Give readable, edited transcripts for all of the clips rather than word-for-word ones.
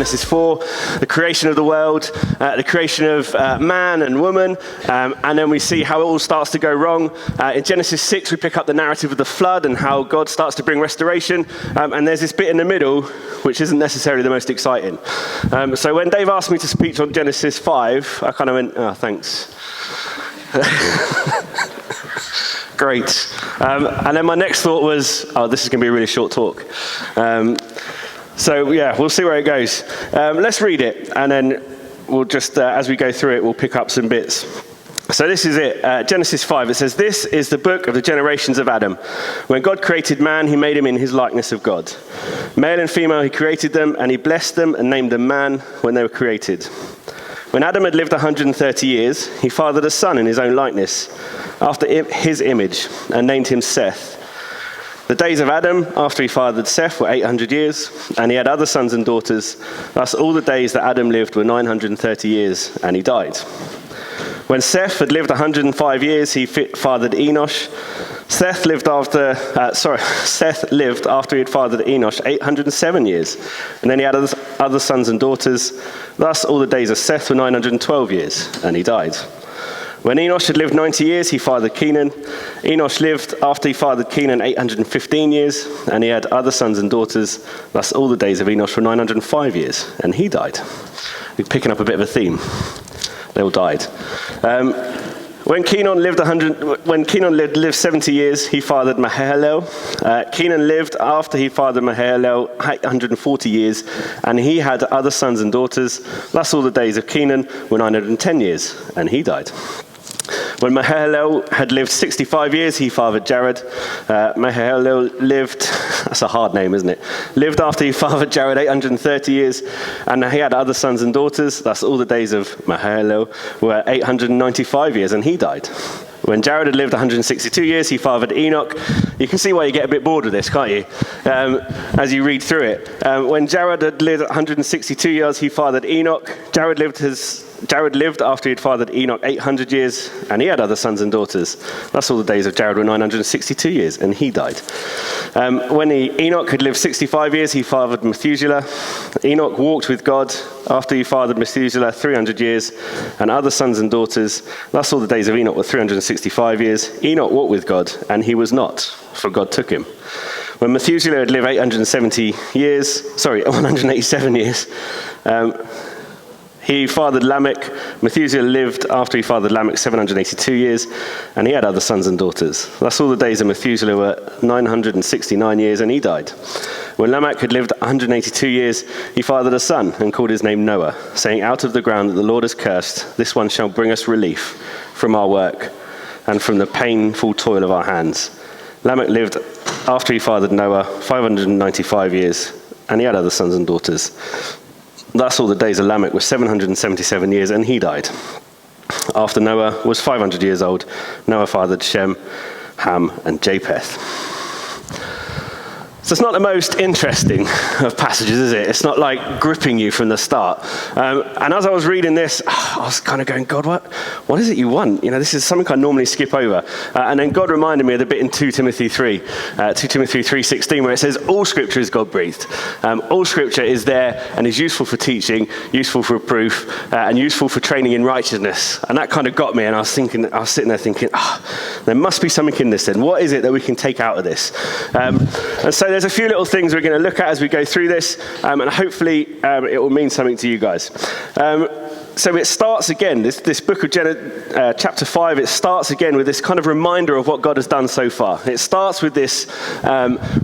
Genesis 4, the creation of the world, the creation of man and woman, and then we see how it all starts to go wrong. In Genesis 6, we pick up the narrative of the flood and how God starts to bring restoration, and there's this bit in the middle which isn't necessarily the most exciting. So when Dave asked me to speak on Genesis 5, I kind of went, oh, thanks. Great. And then my next thought was, oh, this is going to be a really short talk. So yeah, we'll see where it goes. Let's read it, and then we'll just, as we go through it, we'll pick up some bits. So this is it, Genesis 5. It says, "This is the book of the generations of Adam. When God created man, he made him in his likeness of God. Male and female, he created them, and he blessed them and named them man when they were created. When Adam had lived 130 years, he fathered a son in his own likeness, after his image, and named him Seth. The days of Adam, after he fathered Seth, were 800 years, and he had other sons and daughters. Thus all the days that Adam lived were 930 years, and he died. When Seth had lived 105 years, he fathered Enosh. Seth lived after he had fathered Enosh 807 years, and then he had other sons and daughters. Thus all the days of Seth were 912 years, and he died. When Enosh had lived 90 years, he fathered Kenan. Enosh lived after he fathered Kenan 815 years, and he had other sons and daughters. Thus all the days of Enosh were 905 years, and he died." We're picking up a bit of a theme. They all died. When Kenan lived 70 years, he fathered Mahalalel. Kenan lived after he fathered Mahalalel 840 years, and he had other sons and daughters. Thus all the days of Kenan were 910 years, and he died. When Mahalalel had lived 65 years, he fathered Jared. Mahalalel lived, that's a hard name, isn't it? Lived after he fathered Jared 830 years, and he had other sons and daughters. Thus all the days of Mahalalel were 895 years, and he died. When Jared had lived 162 years, he fathered Enoch. You can see why you get a bit bored of this, can't you? As you read through it. When Jared had lived 162 years, he fathered Enoch. Jared lived after he had fathered Enoch 800 years, and he had other sons and daughters. Thus all the days of Jared were 962 years, and he died. When Enoch had lived 65 years, he fathered Methuselah. Enoch walked with God after he fathered Methuselah 300 years, and other sons and daughters. Thus all the days of Enoch were 365 years. Enoch walked with God, and he was not, for God took him. When Methuselah had lived 187 years, he fathered Lamech. Methuselah lived after he fathered Lamech 782 years, and he had other sons and daughters. Thus all the days of Methuselah were 969 years, and he died. When Lamech had lived 182 years, he fathered a son and called his name Noah, saying, "Out of the ground that the Lord has cursed, this one shall bring us relief from our work and from the painful toil of our hands." Lamech lived after he fathered Noah 595 years, and he had other sons and daughters. Thus all the days of Lamech were 777 years, and he died. After Noah was 500 years old, Noah fathered Shem, Ham, and Japheth. So it's not the most interesting of passages, is it? It's not like gripping you from the start. And as I was reading this, I was kind of going, God, what is it you want? You know, this is something I normally skip over. And then God reminded me of the bit in 2 Timothy 3:16, where it says, all scripture is God-breathed. All scripture is there and is useful for teaching, useful for reproof, and useful for training in righteousness. And that kind of got me, and I was sitting there thinking, there must be something in this then. What is it that we can take out of this? And so there's a few little things we're going to look at as we go through this, and hopefully it will mean something to you guys. So it starts again, this book of chapter 5, it starts again with this kind of reminder of what God has done so far. It starts with this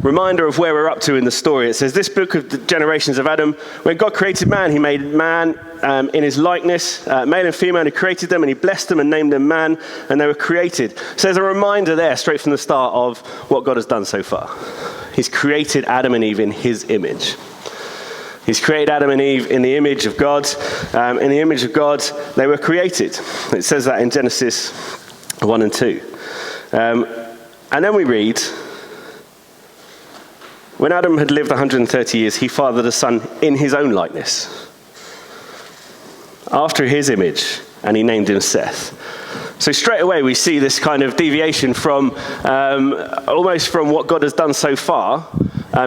reminder of where we're up to in the story. It says, this book of the generations of Adam, when God created man, he made man in his likeness, male and female, he created them, and he blessed them and named them man, and they were created. So there's a reminder there, straight from the start, of what God has done so far. He's created Adam and Eve in his image. He's created Adam and Eve in the image of God. In the image of God, they were created. It says that in Genesis 1 and 2. And then we read, when Adam had lived 130 years, he fathered a son in his own likeness, after his image, and he named him Seth. So straight away we see this kind of deviation from almost from what God has done so far,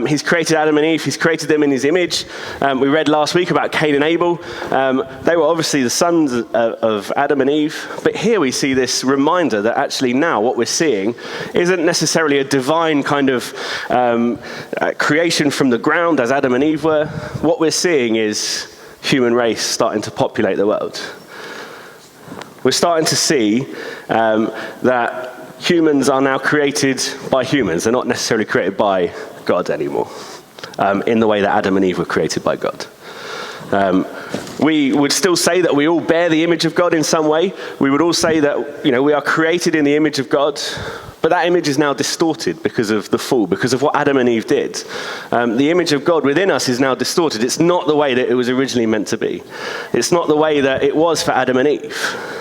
He's created Adam and Eve. He's created them in his image. We read last week about Cain and Abel. They were obviously the sons of Adam and Eve. But here we see this reminder that actually now what we're seeing isn't necessarily a divine kind of creation from the ground as Adam and Eve were. What we're seeing is human race starting to populate the world. We're starting to see that humans are now created by humans. They're not necessarily created by God anymore, in the way that Adam and Eve were created by God. We would still say that we all bear the image of God in some way. We would all say that, we are created in the image of God, but that image is now distorted because of the fall, because of what Adam and Eve did. The image of God within us is now distorted. It's not the way that it was originally meant to be. It's not the way that it was for Adam and Eve.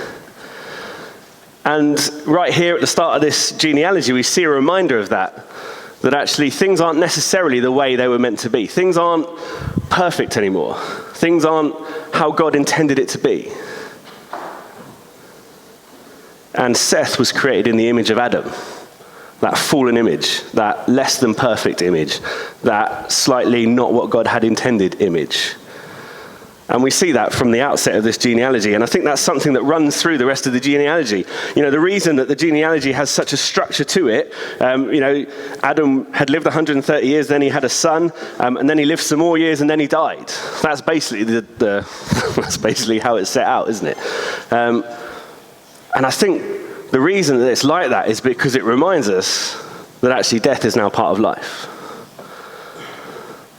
And right here at the start of this genealogy, we see a reminder of that actually things aren't necessarily the way they were meant to be. Things aren't perfect anymore. Things aren't how God intended it to be. And Seth was created in the image of Adam, that fallen image, that less than perfect image, that slightly not what God had intended image. And we see that from the outset of this genealogy. And I think that's something that runs through the rest of the genealogy. The reason that the genealogy has such a structure to it, Adam had lived 130 years, then he had a son, and then he lived some more years, and then he died. That's basically that's basically how it's set out, isn't it? And I think the reason that it's like that is because it reminds us that actually death is now part of life.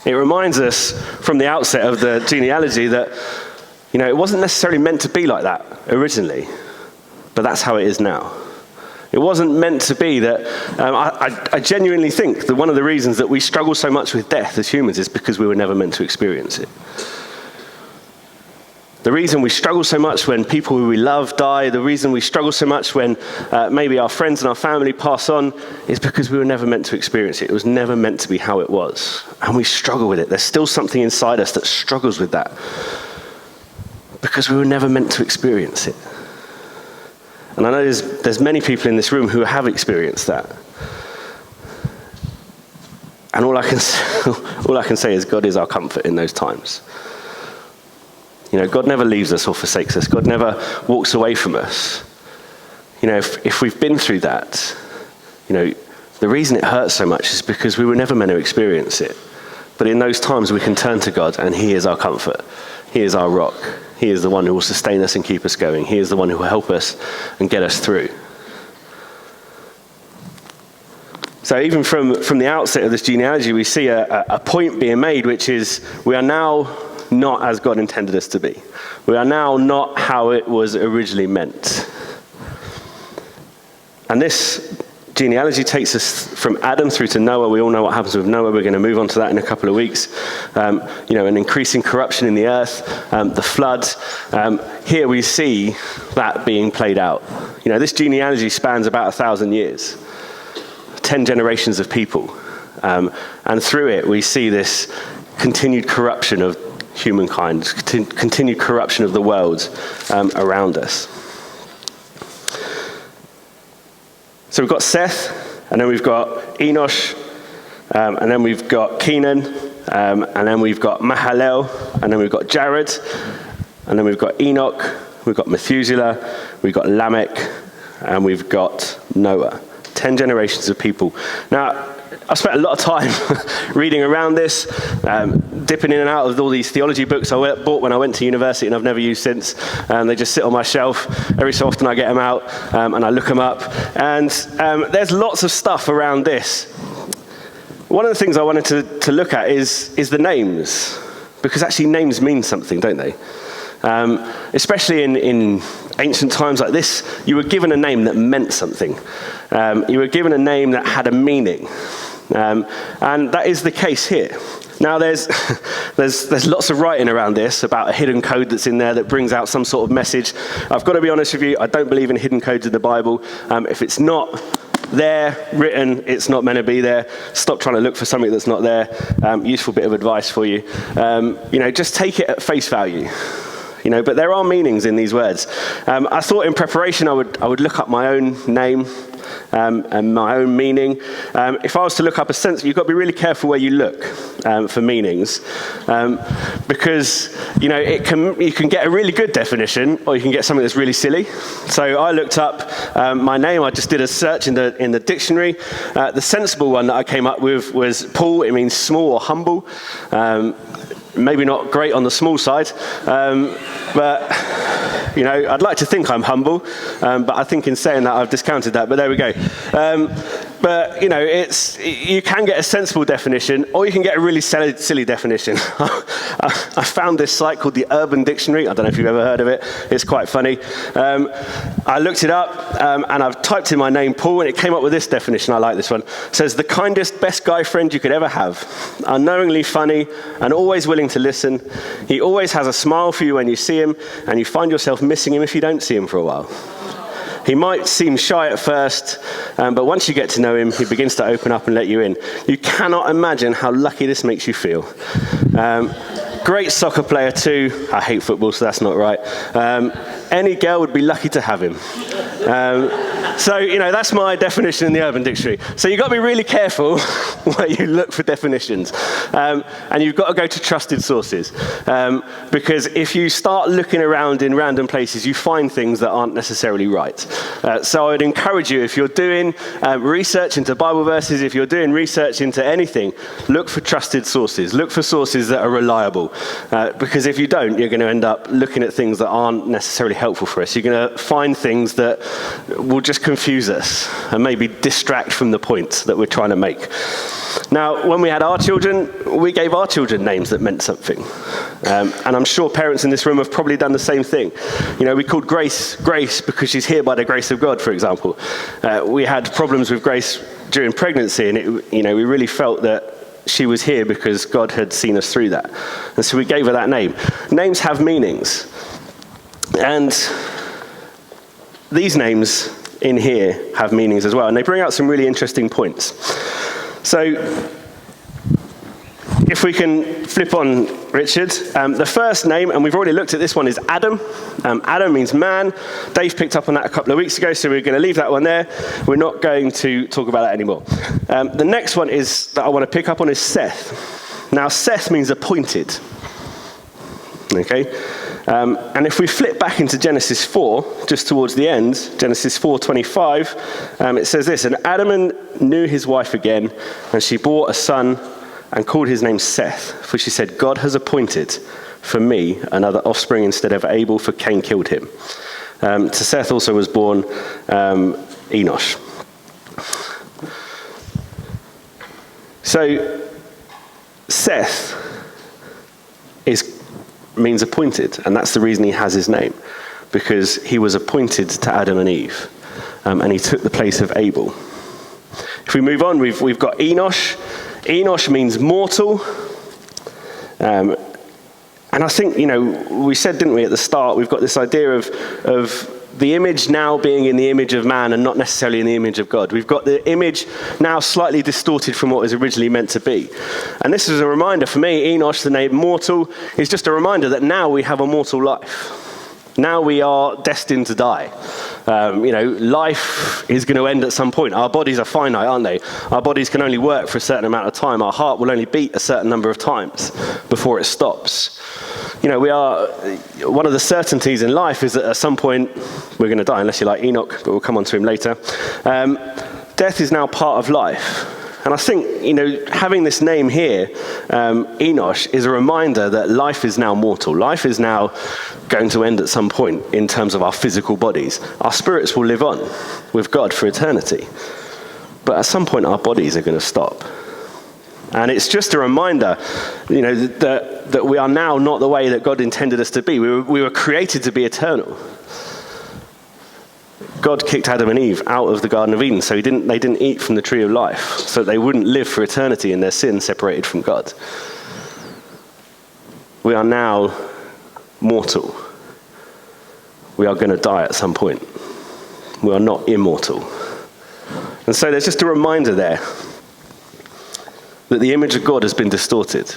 It reminds us from the outset of the genealogy that, it wasn't necessarily meant to be like that originally, but that's how it is now. It wasn't meant to be that, I genuinely think that one of the reasons that we struggle so much with death as humans is because we were never meant to experience it. The reason we struggle so much when people who we love die, the reason we struggle so much when maybe our friends and our family pass on, is because we were never meant to experience it. It was never meant to be how it was. And we struggle with it. There's still something inside us that struggles with that. Because we were never meant to experience it. And I know there's many people in this room who have experienced that. And all I can say is God is our comfort in those times. God never leaves us or forsakes us. God never walks away from us. If we've been through that, the reason it hurts so much is because we were never meant to experience it. But in those times we can turn to God and He is our comfort. He is our rock. He is the one who will sustain us and keep us going. He is the one who will help us and get us through. So even from the outset of this genealogy, we see a point being made, which is we are now not as God intended us to be. We are now not how it was originally meant. And this genealogy takes us from Adam through to Noah. We all know what happens with Noah. We're going to move on to that in a couple of weeks. An increasing corruption in the earth, the flood. Here we see that being played out. This genealogy spans about 1,000 years, 10 generations of people. And through it, we see this continued corruption of humankind, continued corruption of the world around us. So we've got Seth, and then we've got Enosh, and then we've got Kenan, and then we've got Mahalalel, and then we've got Jared, and then we've got Enoch, we've got Methuselah, we've got Lamech, and we've got Noah. 10 generations of people. Now, I spent a lot of time reading around this, dipping in and out of all these theology books I bought when I went to university and I've never used since. They just sit on my shelf. Every so often I get them out and I look them up. And there's lots of stuff around this. One of the things I wanted to look at is the names. Because actually names mean something, don't they? Especially in ancient times like this, you were given a name that meant something. You were given a name that had a meaning. And that is the case here. Now there's lots of writing around this about a hidden code that's in there that brings out some sort of message. I've got to be honest with you, I don't believe in hidden codes in the Bible. If it's not there, written, it's not meant to be there. Stop trying to look for something that's not there. Useful bit of advice for you. Just take it at face value. But there are meanings in these words. I thought in preparation I would look up my own name. and my own meaning. If I was to look up a sense, you've got to be really careful where you look for meanings, because you can get a really good definition, or you can get something that's really silly. So I looked up my name. I just did a search in the dictionary. The sensible one that I came up with was Paul. It means small or humble. Maybe not great on the small side, but I'd like to think I'm humble, but I think in saying that I've discounted that, but there we go. But you can get a sensible definition, or you can get a really silly definition. I found this site called the Urban Dictionary. I don't know if you've ever heard of it. It's quite funny. I looked it up, and I've typed in my name, Paul, and it came up with this definition. I like this one. It says, the kindest, best guy friend you could ever have. Unknowingly funny, and always willing to listen. He always has a smile for you when you see him, and you find yourself missing him if you don't see him for a while. He might seem shy at first, but once you get to know him, he begins to open up and let you in. You cannot imagine how lucky this makes you feel. Great soccer player too. I hate football, so that's not right. Any girl would be lucky to have him. So that's my definition in the Urban Dictionary. So you've got to be really careful where you look for definitions. And you've got to go to trusted sources. Because if you start looking around in random places, you find things that aren't necessarily right. So I would encourage you, if you're doing research into Bible verses, if you're doing research into anything, look for trusted sources. Look for sources that are reliable. Because if you don't, you're going to end up looking at things that aren't necessarily helpful for us. You're going to find things that will just confuse us and maybe distract from the point that we're trying to make. Now, when we had our children, we gave our children names that meant something. And I'm sure parents in this room have probably done the same thing. We called Grace because she's here by the grace of God, for example. We had problems with Grace during pregnancy, and we really felt that she was here because God had seen us through that. And so we gave her that name. Names have meanings. And these names in here have meanings as well. And they bring out some really interesting points. So if we can flip on Richard, the first name, and we've already looked at this one, is Adam. Adam means man. Dave picked up on that a couple of weeks ago, so we're going to leave that one there. We're not going to talk about that anymore. The next one that I want to pick up on is Seth. Now, Seth means appointed. Okay? And if we flip back into Genesis 4, just towards the end, Genesis 4:25, it says this, and Adam knew his wife again, and she bore a son and called his name Seth, for she said, God has appointed for me another offspring instead of Abel, for Cain killed him. To Seth also was born Enosh. So Seth means appointed, and that's the reason he has his name, because he was appointed to Adam and Eve, and he took the place of Abel. If we move on, we've got Enosh. Enosh means mortal, and I think, we said, didn't we, at the start, we've got this idea of the image now being in the image of man and not necessarily in the image of God. We've got the image now slightly distorted from what it was originally meant to be. And this is a reminder for me, Enosh, the name mortal, is just a reminder that now we have a mortal life. Now we are destined to die. Life is going to end at some point. Our bodies are finite, aren't they? Our bodies can only work for a certain amount of time. Our heart will only beat a certain number of times before it stops. One of the certainties in life is that at some point we're going to die, unless you're like Enoch, but we'll come on to him later. Death is now part of life. And I think, having this name here, Enosh, is a reminder that life is now mortal. Life is now going to end at some point in terms of our physical bodies. Our spirits will live on with God for eternity. But at some point, our bodies are going to stop. And it's just a reminder, that we are now not the way that God intended us to be. We were created to be eternal. God kicked Adam and Eve out of the Garden of Eden, so they didn't eat from the tree of life, so they wouldn't live for eternity in their sin, separated from God. We are now mortal. We are going to die at some point. We are not immortal. And so there's just a reminder there that the image of God has been distorted.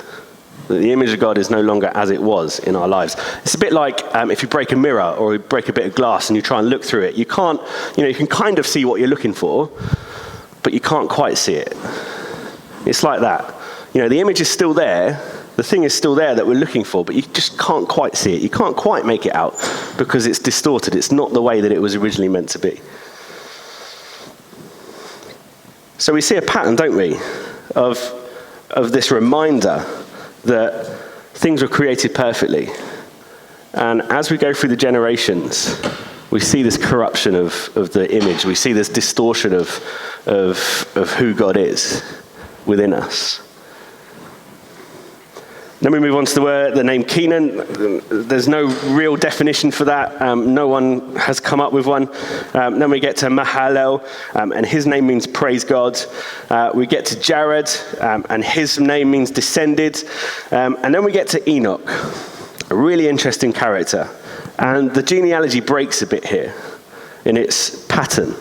That the image of God is no longer as it was in our lives. It's a bit like if you break a mirror or you break a bit of glass and you try and look through it. You can't, you can kind of see what you're looking for, but you can't quite see it. It's like that. The image is still there. The thing is still there that we're looking for, but you just can't quite see it. You can't quite make it out because it's distorted. It's not the way that it was originally meant to be. So we see a pattern, don't we, of this reminder that things were created perfectly. And as we go through the generations, we see this corruption of the image. We see this distortion of who God is within us. Then we move on to the name Kenan. There's no real definition for that. No one has come up with one. Then we get to Mahalalel, and his name means praise God. We get to Jared, and his name means descended. And then we get to Enoch, a really interesting character. And the genealogy breaks a bit here in its pattern.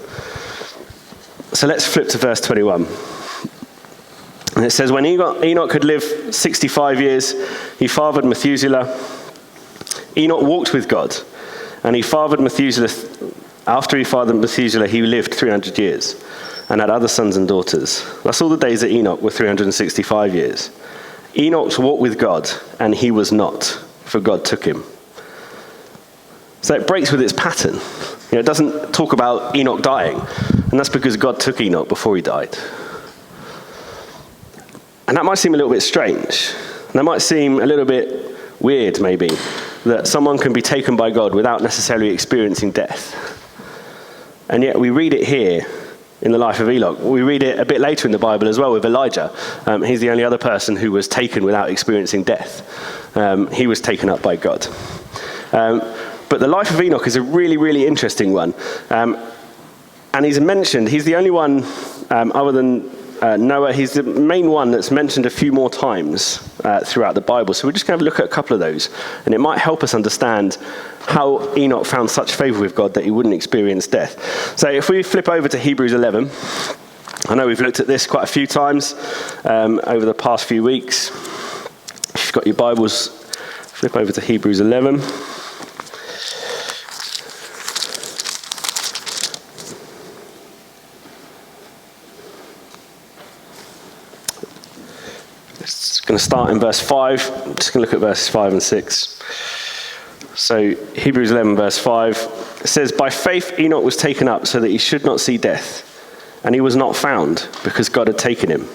So let's flip to verse 21. And it says, when Enoch had lived 65 years, he fathered Methuselah. Enoch walked with God, and he fathered Methuselah. After he fathered Methuselah, he lived 300 years and had other sons and daughters. Thus all the days of Enoch were 365 years. Enoch walked with God, and he was not, for God took him. So it breaks with its pattern. It doesn't talk about Enoch dying, and that's because God took Enoch before he died. And that might seem a little bit strange. That might seem a little bit weird, maybe, that someone can be taken by God without necessarily experiencing death. And yet we read it here in the life of Enoch. We read it a bit later in the Bible as well with Elijah. He's the only other person who was taken without experiencing death. He was taken up by God. But the life of Enoch is a really, really interesting one. And he's the only one other than Noah, he's the main one that's mentioned a few more times throughout the Bible. So we're just going to look at a couple of those. And it might help us understand how Enoch found such favor with God that he wouldn't experience death. So if we flip over to Hebrews 11, I know we've looked at this quite a few times over the past few weeks. If you've got your Bibles, flip over to Hebrews 11. Going to start in verse 5. I'm just going to look at verses 5 and 6. So Hebrews 11 verse 5, it says, by faith Enoch was taken up so that he should not see death, and he was not found because God had taken him.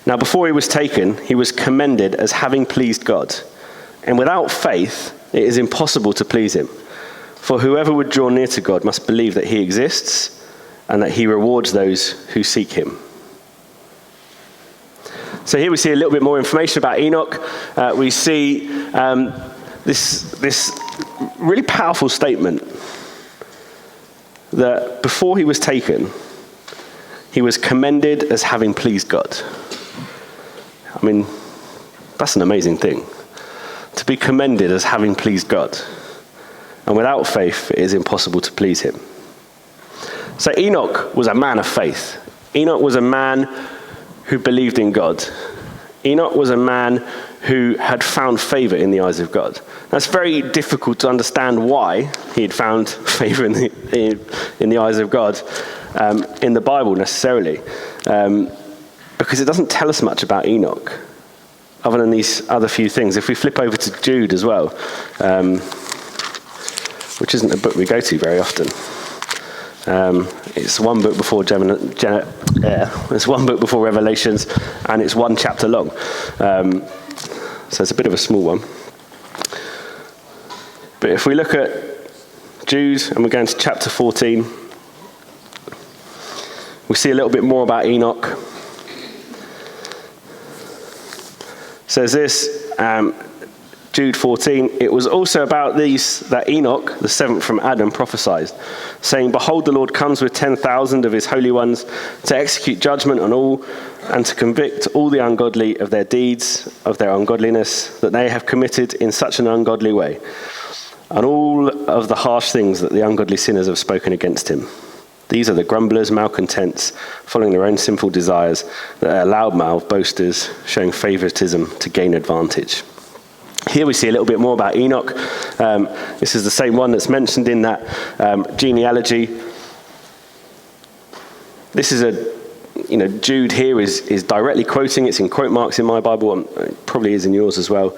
Now before he was taken, he was commended as having pleased God. And without faith, it is impossible to please him. For whoever would draw near to God must believe that he exists and that he rewards those who seek him. So here we see a little bit more information about Enoch. We see this really powerful statement that before he was taken, he was commended as having pleased God. I mean, that's an amazing thing. To be commended as having pleased God. And without faith, it is impossible to please him. So Enoch was a man of faith. Enoch was a man who believed in God. Enoch was a man who had found favor in the eyes of God. That's very difficult to understand why he had found favor in the eyes of God in the Bible necessarily, because it doesn't tell us much about Enoch other than these other few things. If we flip over to Jude as well, which isn't a book we go to very often. It's one book before it's one book before Revelations, and it's one chapter long. So it's a bit of a small one. But if we look at Jude and we're going to chapter 14, we see a little bit more about Enoch. It says this, Jude 14, it was also about these that Enoch, the seventh from Adam, prophesied, saying, behold, the Lord comes with 10,000 of his holy ones to execute judgment on all and to convict all the ungodly of their deeds, of their ungodliness, that they have committed in such an ungodly way, and all of the harsh things that the ungodly sinners have spoken against him. These are the grumblers, malcontents, following their own sinful desires, that are loudmouth boasters, showing favoritism to gain advantage. Here we see a little bit more about Enoch. This is the same one that's mentioned in that genealogy. This is Jude here is directly quoting. It's in quote marks in my Bible, and it probably is in yours as well.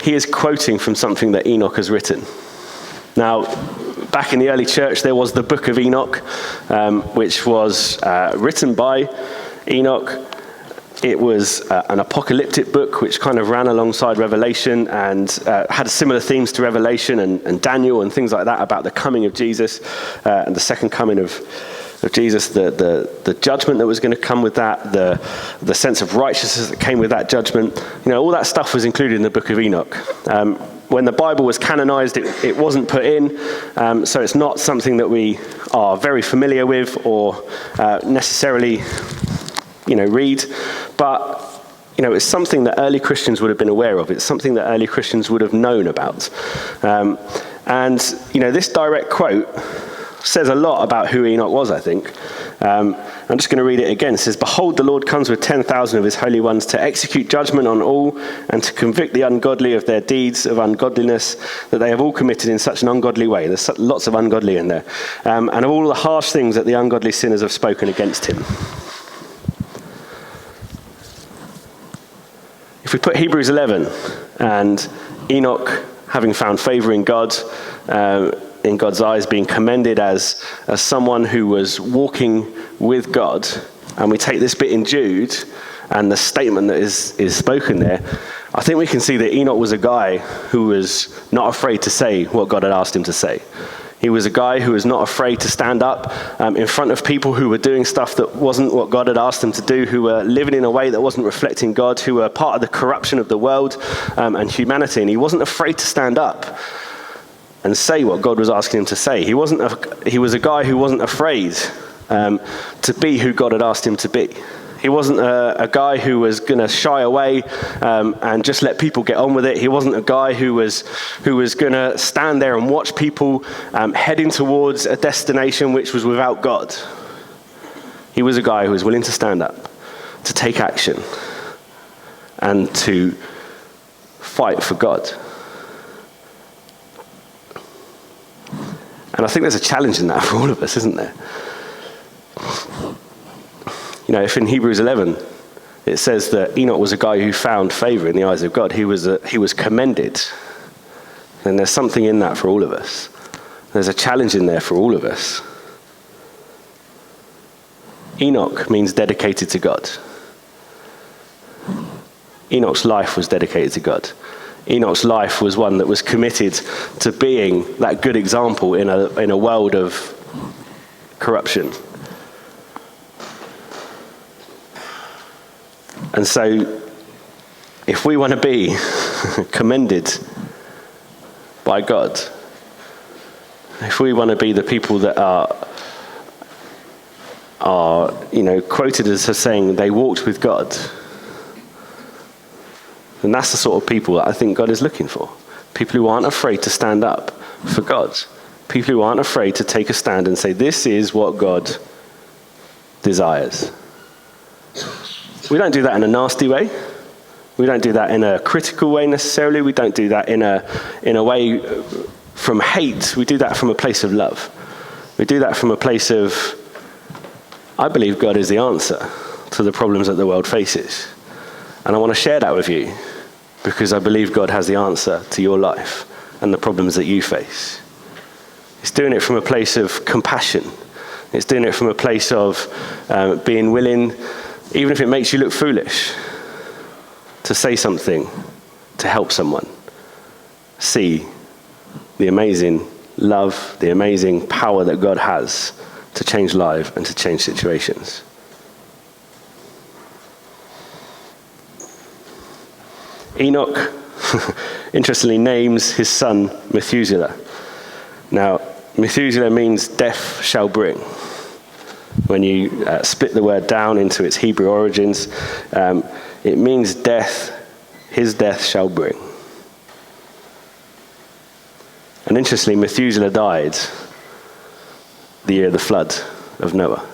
He is quoting from something that Enoch has written. Now, back in the early church, there was the book of Enoch, which was written by Enoch. It was an apocalyptic book which kind of ran alongside Revelation and had similar themes to Revelation and Daniel and things like that about the coming of Jesus and the second coming of Jesus, the judgment that was going to come with that, the sense of righteousness that came with that judgment. All that stuff was included in the book of Enoch. When the Bible was canonized, it wasn't put in, so it's not something that we are very familiar with or necessarily read, but it's something that early Christians would have been aware of. It's something that early Christians would have known about. And this direct quote says a lot about who Enoch was, I think. I'm just going to read it again. It says, "Behold, the Lord comes with 10,000 of his holy ones to execute judgment on all and to convict the ungodly of their deeds of ungodliness that they have all committed in such an ungodly way." There's lots of ungodly in there. And of all the harsh things that the ungodly sinners have spoken against him. If we put Hebrews 11 and Enoch having found favor in God, in God's eyes, being commended as someone who was walking with God, and we take this bit in Jude and the statement that is spoken there, I think we can see that Enoch was a guy who was not afraid to say what God had asked him to say. He was a guy who was not afraid to stand up in front of people who were doing stuff that wasn't what God had asked them to do, who were living in a way that wasn't reflecting God, who were part of the corruption of the world and humanity. And he wasn't afraid to stand up and say what God was asking him to say. He was a guy who wasn't afraid to be who God had asked him to be. He wasn't a guy who was going to shy away and just let people get on with it. He wasn't a guy who was going to stand there and watch people heading towards a destination which was without God. He was a guy who was willing to stand up, to take action, and to fight for God. And I think there's a challenge in that for all of us, isn't there? If in Hebrews 11 it says that Enoch was a guy who found favor in the eyes of God, he was commended, then there's something in that for all of us. There's a challenge in there for all of us. Enoch means dedicated to God. Enoch's life was dedicated to God. Enoch's life was one that was committed to being that good example in a world of corruption. And so, if we want to be commended by God, if we want to be the people that are quoted as saying they walked with God, then that's the sort of people that I think God is looking for. People who aren't afraid to stand up for God. People who aren't afraid to take a stand and say, this is what God desires. We don't do that in a nasty way. We don't do that in a critical way necessarily. We don't do that in a way from hate. We do that from a place of love. We do that from a place of, I believe God is the answer to the problems that the world faces. And I want to share that with you because I believe God has the answer to your life and the problems that you face. It's doing it from a place of compassion. It's doing it from a place of being willing, even if it makes you look foolish, to say something to help someone see the amazing love, the amazing power that God has to change lives and to change situations. Enoch, interestingly, names his son Methuselah. Now, Methuselah means death shall bring. When you split the word down into its Hebrew origins, it means death, his death shall bring. And interestingly, Methuselah died the year of the flood of Noah.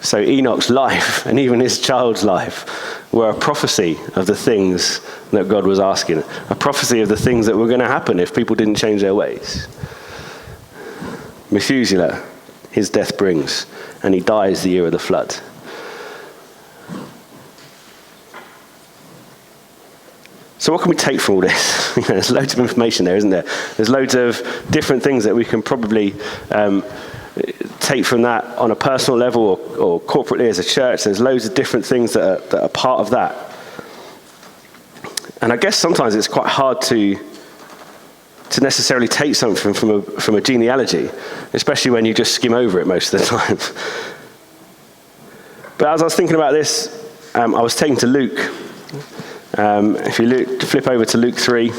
So Enoch's life, and even his child's life, were a prophecy of the things that God was asking. A prophecy of the things that were going to happen if people didn't change their ways. Methuselah, his death brings, and he dies the year of the flood. So what can we take from all this? There's loads of information there, isn't there? There's loads of different things that we can probably take from that on a personal level or corporately as a church. There's loads of different things that are part of that. And I guess sometimes it's quite hard to necessarily take something from a genealogy, especially when you just skim over it most of the time. But as I was thinking about this, I was taken to Luke. If you flip over to Luke 3.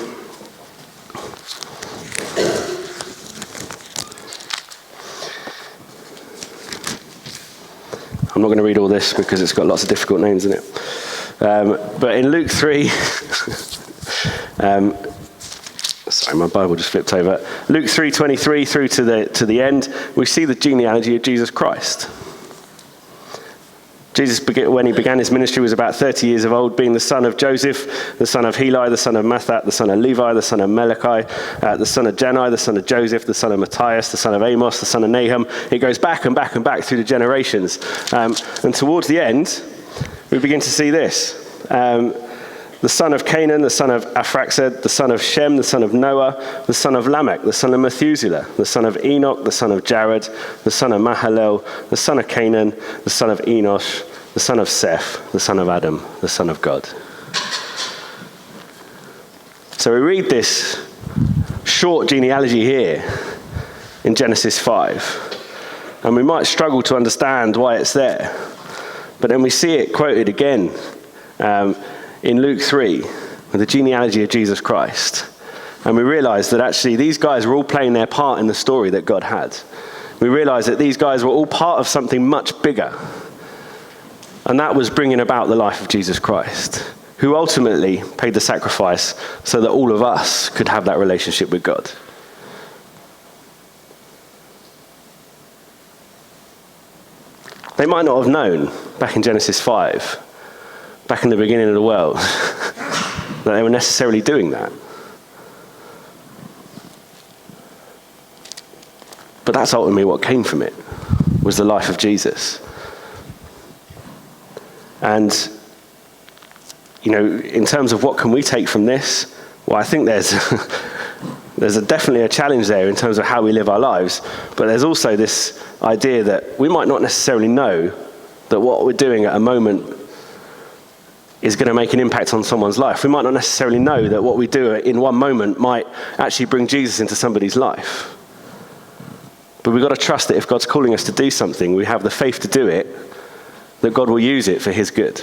I'm not going to read all this because it's got lots of difficult names in it. But in Luke 3, sorry, my Bible just flipped over. Luke 3:23 through to the end, we see the genealogy of Jesus Christ. Jesus, when he began his ministry, was about 30 years of old, being the son of Joseph, the son of Heli, the son of Mathat, the son of Levi, the son of Melchi, the son of Jani, the son of Joseph, the son of Matthias, the son of Amos, the son of Nahum. It goes back and back and back through the generations. And towards the end, we begin to see this. The son of Canaan, the son of Arphaxad, the son of Shem, the son of Noah, the son of Lamech, the son of Methuselah, the son of Enoch, the son of Jared, the son of Mahalalel, the son of Canaan, the son of Enosh, the son of Seth, the son of Adam, the son of God. So we read this short genealogy here in Genesis 5, and we might struggle to understand why it's there. But then we see it quoted again in Luke 3, with the genealogy of Jesus Christ. And we realize that actually these guys were all playing their part in the story that God had. We realize that these guys were all part of something much bigger. And that was bringing about the life of Jesus Christ, who ultimately paid the sacrifice so that all of us could have that relationship with God. They might not have known back in Genesis 5, back in the beginning of the world, that they were necessarily doing that. But that's ultimately what came from it, was the life of Jesus. And, in terms of what can we take from this, well, I think there's definitely a challenge there in terms of how we live our lives, but there's also this idea that we might not necessarily know that what we're doing at a moment is going to make an impact on someone's life. We might not necessarily know that what we do in one moment might actually bring Jesus into somebody's life. But we've got to trust that if God's calling us to do something, we have the faith to do it, that God will use it for his good.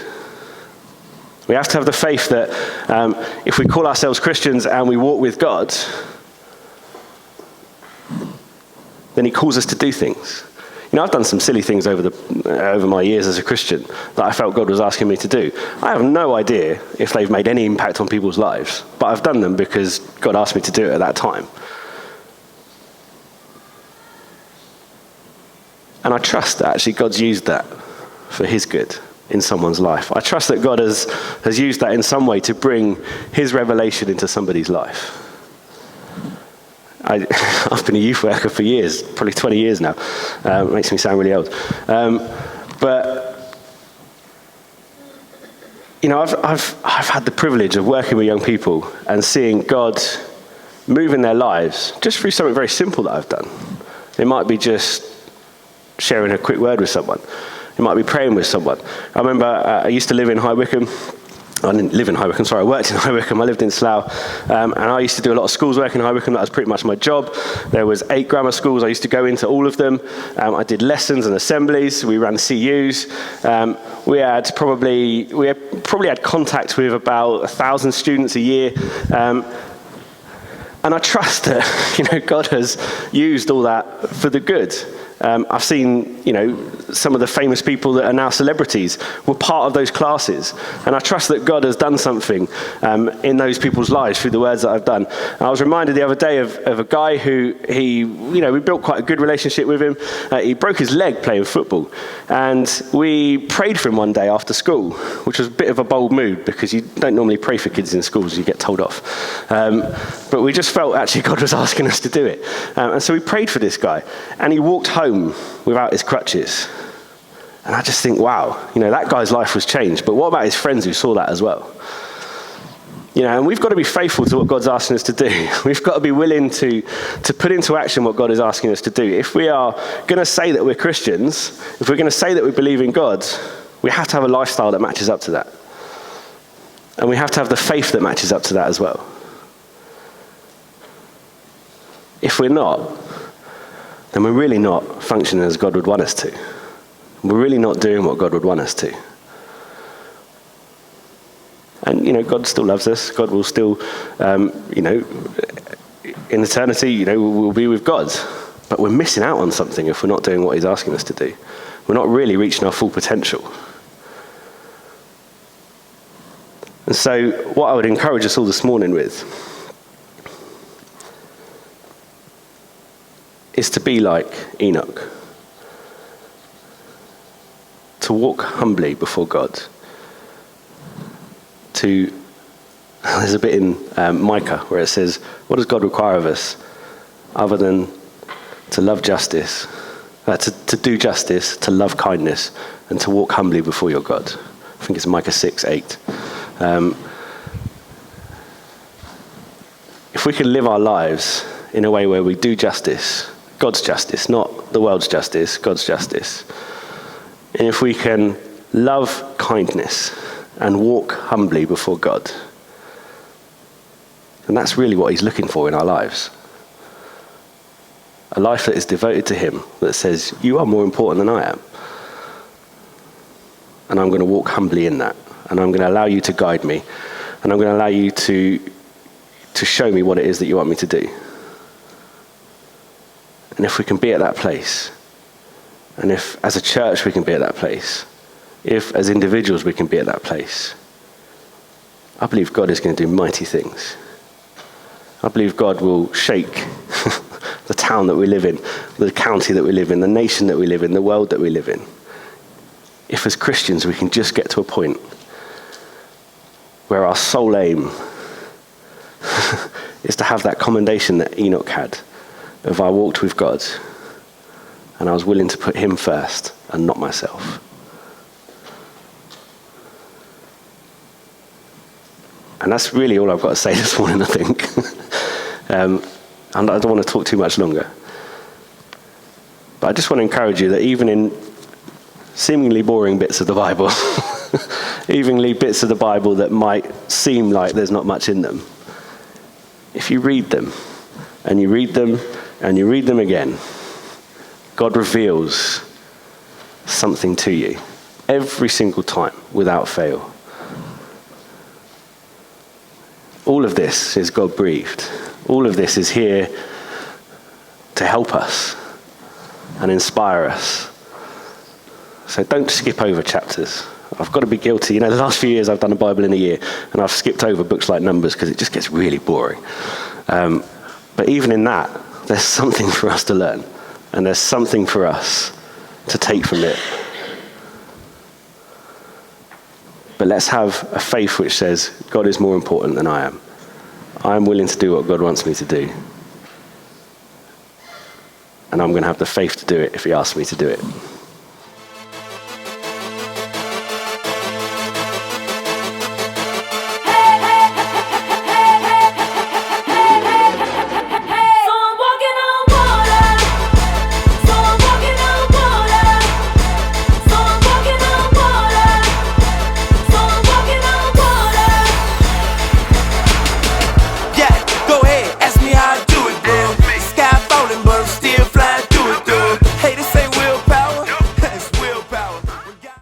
We have to have the faith that if we call ourselves Christians and we walk with God, then he calls us to do things. I've done some silly things over my years as a Christian that I felt God was asking me to do. I have no idea if they've made any impact on people's lives, but I've done them because God asked me to do it at that time. And I trust that actually God's used that for his good in someone's life. I trust that God has used that in some way to bring his revelation into somebody's life. I've been a youth worker for years, probably 20 years now. It makes me sound really old. But I've had the privilege of working with young people and seeing God move in their lives just through something very simple that I've done. It might be just sharing a quick word with someone. It might be praying with someone. I remember I used to live in High Wycombe. I didn't live in High Wycombe, sorry, I worked in High Wycombe, I lived in Slough, and I used to do a lot of schools work in High Wycombe. That was pretty much my job. There was 8 grammar schools, I used to go into all of them. I did lessons and assemblies, we ran CUs. We probably had contact with about 1,000 students a year. And I trust that, God has used all that for the good. I've seen, some of the famous people that are now celebrities were part of those classes. And I trust that God has done something in those people's lives through the words that I've done. And I was reminded the other day of a guy who we built quite a good relationship with him. He broke his leg playing football. And we prayed for him one day after school, which was a bit of a bold move because you don't normally pray for kids in schools, you get told off. But we just felt actually God was asking us to do it. And so we prayed for this guy. And he walked home without his crutches. And I just think, wow, that guy's life was changed. But what about his friends who saw that as well? And we've got to be faithful to what God's asking us to do. We've got to be willing to put into action what God is asking us to do. If we are going to say that we're Christians, if we're going to say that we believe in God, we have to have a lifestyle that matches up to that. And we have to have the faith that matches up to that as well. If we're not, then we're really not functioning as God would want us to. We're really not doing what God would want us to. And, God still loves us. God will still, in eternity, we'll be with God. But we're missing out on something if we're not doing what he's asking us to do. We're not really reaching our full potential. And so what I would encourage us all this morning with is to be like Enoch. To walk humbly before God. There's a bit in Micah where it says, what does God require of us other than to love justice, to do justice, to love kindness, and to walk humbly before your God? I think it's Micah 6:8. If we can live our lives in a way where we do justice, God's justice, not the world's justice, God's justice, and if we can love kindness and walk humbly before God, and that's really what he's looking for in our lives. A life that is devoted to him, that says, you are more important than I am. And I'm going to walk humbly in that. And I'm going to allow you to guide me. And I'm going to allow you to show me what it is that you want me to do. And if we can be at that place, and if as a church we can be at that place, if as individuals we can be at that place, I believe God is going to do mighty things. I believe God will shake the town that we live in, the county that we live in, the nation that we live in, the world that we live in. If as Christians we can just get to a point where our sole aim is to have that commendation that Enoch had, of I walked with God and I was willing to put him first and not myself. And that's really all I've got to say this morning, I think. And I don't want to talk too much longer. But I just want to encourage you that even in seemingly boring bits of the Bible, evenly bits of the Bible that might seem like there's not much in them, if you read them, and you read them, and you read them again, God reveals something to you every single time, without fail. All of this is God-breathed. All of this is here to help us and inspire us. So don't skip over chapters. I've got to be guilty. The last few years I've done a Bible in a year, and I've skipped over books like Numbers because it just gets really boring. But even in that, there's something for us to learn, and there's something for us to take from it. But let's have a faith which says, God is more important than I am. I am willing to do what God wants me to do. And I'm going to have the faith to do it if he asks me to do it.